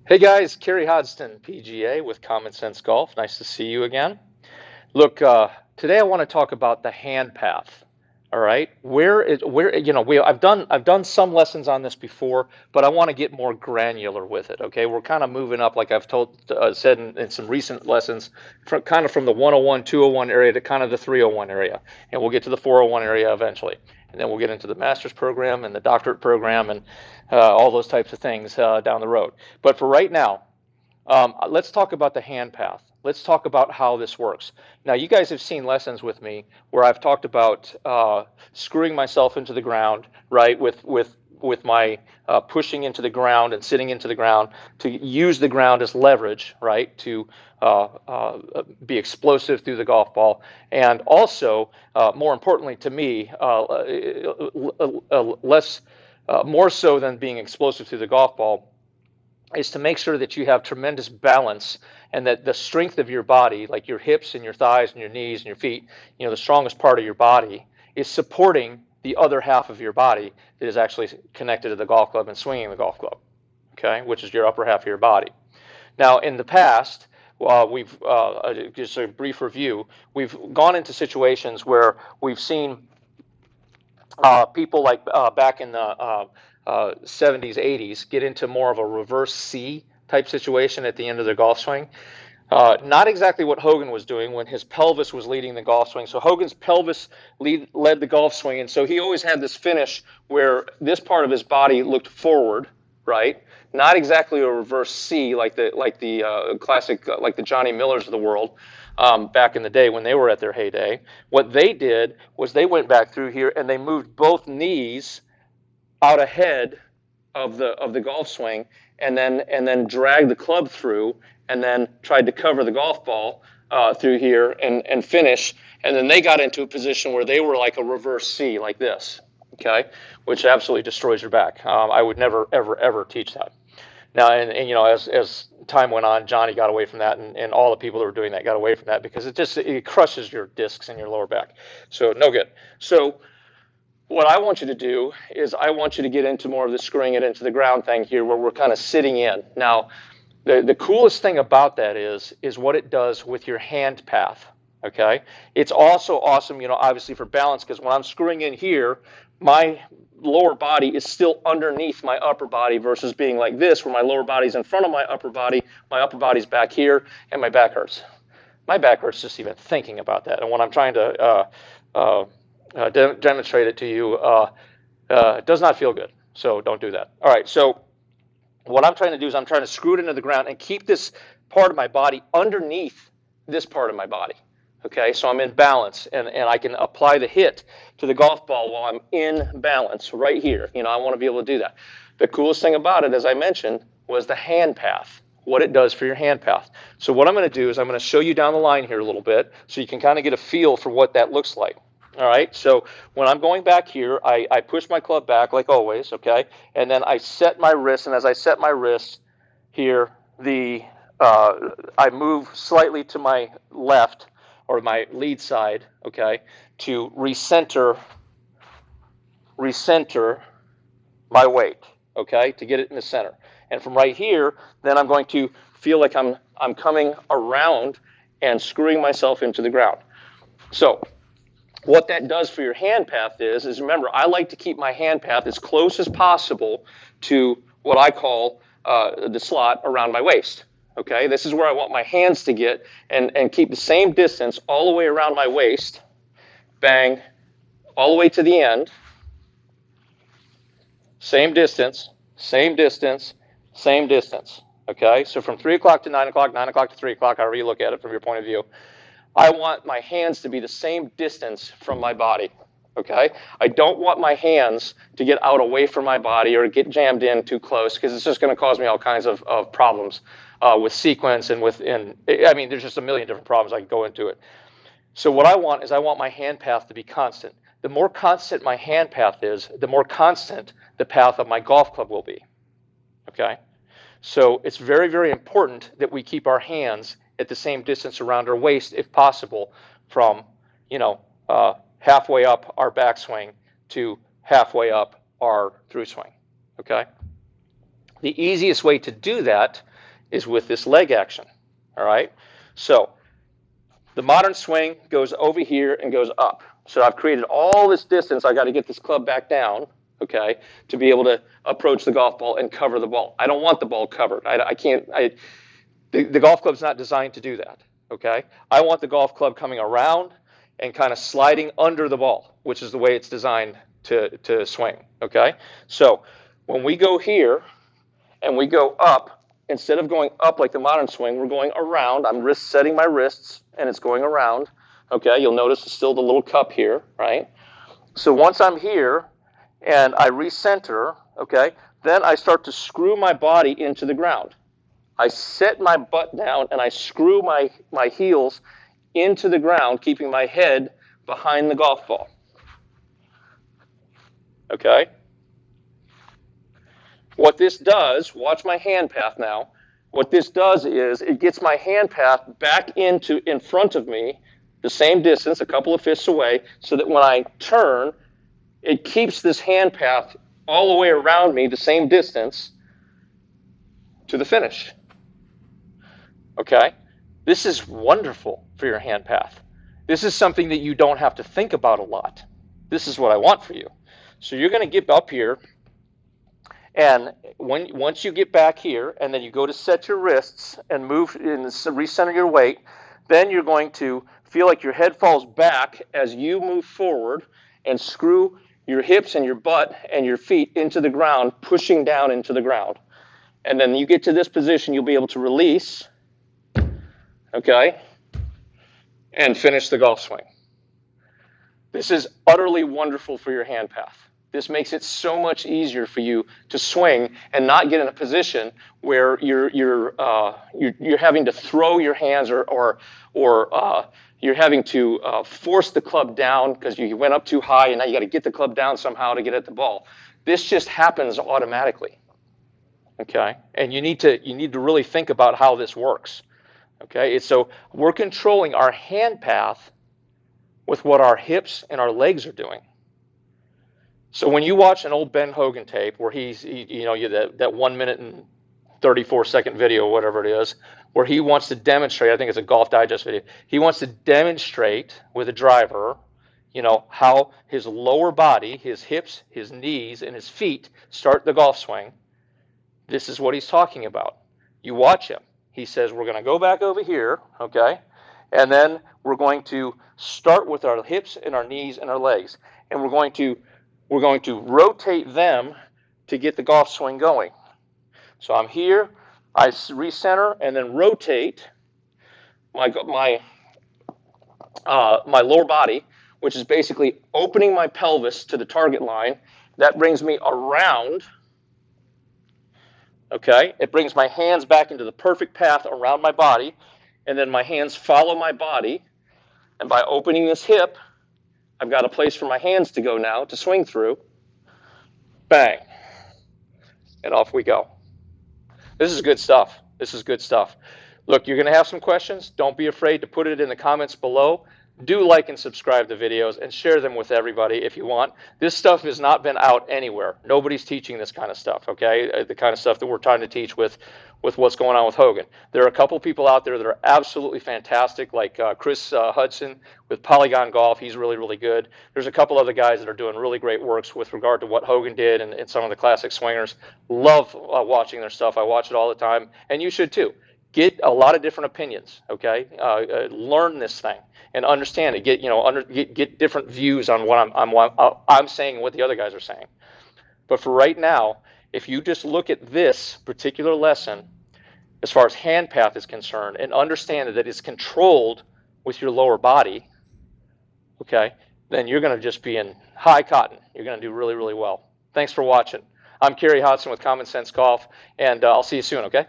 Hey guys, Carey Hodsden PGA with Common Sense Golf. Nice to see you again. Look, today I want to talk about the hand path. All right, where I've done some lessons on this before, but I want to get more granular with it. Okay, we're kind of moving up, like I've said in some recent lessons, from the 101, 201 area to kind of the 301 area, and we'll get to the 401 area eventually, and then we'll get into the master's program and the doctorate program and all those types of things down the road. But for right now, let's talk about the hand path. Let's talk about how this works. Now, you guys have seen lessons with me where I've talked about screwing myself into the ground, right, with my pushing into the ground and sitting into the ground to use the ground as leverage, right, to be explosive through the golf ball, and also, more importantly to me, less more so than being explosive through the golf ball, is to make sure that you have tremendous balance and that the strength of your body, like your hips and your thighs and your knees and your feet, the strongest part of your body, is supporting the other half of your body that is actually connected to the golf club and swinging the golf club, okay, which is your upper half of your body. Now, in the past, we've just a brief review. We've gone into situations where we've seen people like back in the 70s, 80s get into more of a reverse C type situation at the end of their golf swing. Not exactly what Hogan was doing when his pelvis was leading the golf swing. So Hogan's pelvis led the golf swing, and so he always had this finish where this part of his body looked forward, right? Not exactly a reverse C like the classic like the Johnny Millers of the world back in the day when they were at their heyday. What they did was they went back through here and they moved both knees out ahead of the golf swing, and then dragged the club through, and then tried to cover the golf ball through here and finish. And then they got into a position where they were like a reverse C, like this, okay, which absolutely destroys your back. I would never, ever, ever teach that. Now, and as time went on, Johnny got away from that, and all the people that were doing that got away from that because it crushes your discs in your lower back. So no good. So what I want you to do is I want you to get into more of the screwing it into the ground thing here, where we're kind of sitting in. Now, the coolest thing about that is what it does with your hand path. Okay, it's also awesome, obviously for balance, because when I'm screwing in here, my lower body is still underneath my upper body versus being like this, where my lower body's in front of my upper body's back here, and my back hurts. My back hurts just even thinking about that. And when I'm trying to demonstrate it to you, it does not feel good. So don't do that. All right. So what I'm trying to do is I'm trying to screw it into the ground and keep this part of my body underneath this part of my body. Okay, so I'm in balance, and I can apply the hit to the golf ball while I'm in balance right here. I want to be able to do that. The coolest thing about it, as I mentioned, was the hand path, what it does for your hand path. So what I'm going to do is I'm going to show you down the line here a little bit so you can kind of get a feel for what that looks like. All right, so when I'm going back here, I push my club back like always, okay, and then I set my wrist, and as I set my wrist here, I move slightly to my left, or my lead side, okay, to recenter my weight, okay, to get it in the center. And from right here, then I'm going to feel like I'm coming around and screwing myself into the ground. So what that does for your hand path is remember, I like to keep my hand path as close as possible to what I call the slot around my waist. Okay, this is where I want my hands to get and keep the same distance all the way around my waist, bang, all the way to the end, same distance, same distance, same distance. Okay, so from 3 o'clock to 9 o'clock, 9 o'clock to 3 o'clock, however you look at it from your point of view, I want my hands to be the same distance from my body. Okay, I don't want my hands to get out away from my body or get jammed in too close, because it's just going to cause me all kinds of problems with sequence and there's just a million different problems I can go into it. So what I want is I want my hand path to be constant. The more constant my hand path is, the more constant the path of my golf club will be. Okay, so it's very, very important that we keep our hands at the same distance around our waist, if possible, from halfway up our backswing to halfway up our through swing. Okay. The easiest way to do that is with this leg action. All right. So the modern swing goes over here and goes up. So I've created all this distance. I got to get this club back down, okay, to be able to approach the golf ball and cover the ball. I don't want the ball covered. I can't. The golf club's not designed to do that, okay? I want the golf club coming around and kind of sliding under the ball, which is the way it's designed to swing, okay? So when we go here and we go up, instead of going up like the modern swing, we're going around. I'm setting my wrists, and it's going around. Okay, you'll notice it's still the little cup here, right? So once I'm here and I recenter, okay, then I start to screw my body into the ground. I set my butt down and I screw my heels into the ground, keeping my head behind the golf ball. Okay? What this does, watch my hand path now. What this does is it gets my hand path back in front of me, the same distance, a couple of fists away, so that when I turn, it keeps this hand path all the way around me, the same distance, to the finish. Okay? This is wonderful for your hand path. This is something that you don't have to think about a lot. This is what I want for you. So you're going to get up here, and once you get back here, and then you go to set your wrists and move and recenter your weight, then you're going to feel like your head falls back as you move forward and screw your hips and your butt and your feet into the ground, pushing down into the ground. And then you get to this position, you'll be able to release, okay, and finish the golf swing. This is utterly wonderful for your hand path. This makes it so much easier for you to swing and not get in a position where you're having to throw your hands or you're having to force the club down because you went up too high and now you got to get the club down somehow to get at the ball. This just happens automatically. Okay, and you need to really think about how this works. Okay, so we're controlling our hand path with what our hips and our legs are doing. So when you watch an old Ben Hogan tape where that 1 minute and 34-second video, whatever it is, where he wants to demonstrate, I think it's a Golf Digest video, he wants to demonstrate with a driver, how his lower body, his hips, his knees, and his feet start the golf swing. This is what he's talking about. You watch him. He says, we're going to go back over here, okay, and then we're going to start with our hips and our knees and our legs, and we're going to rotate them to get the golf swing going. So I'm here, I recenter and then rotate my lower body, which is basically opening my pelvis to the target line. That brings me around. Okay, it brings my hands back into the perfect path around my body, and then my hands follow my body, and by opening this hip, I've got a place for my hands to go now to swing through. Bang. And off we go. This is good stuff. This is good stuff. Look, you're going to have some questions. Don't be afraid to put it in the comments below. Do like and subscribe to videos and share them with everybody if you want. This stuff has not been out anywhere. Nobody's teaching this kind of stuff, okay? The kind of stuff that we're trying to teach with what's going on with Hogan. There are a couple people out there that are absolutely fantastic, like Chris Hodsden with Polygon Golf. He's really, really good. There's a couple other guys that are doing really great works with regard to what Hogan did and some of the classic swingers. Love watching their stuff. I watch it all the time, and you should too. Get a lot of different opinions, okay? Learn this thing and understand it. Get different views on what I'm saying and what the other guys are saying. But for right now, if you just look at this particular lesson, as far as hand path is concerned, and understand that it's controlled with your lower body, okay, then you're going to just be in high cotton. You're going to do really, really well. Thanks for watching. I'm Carey Hodsden with Common Sense Golf, and I'll see you soon, okay?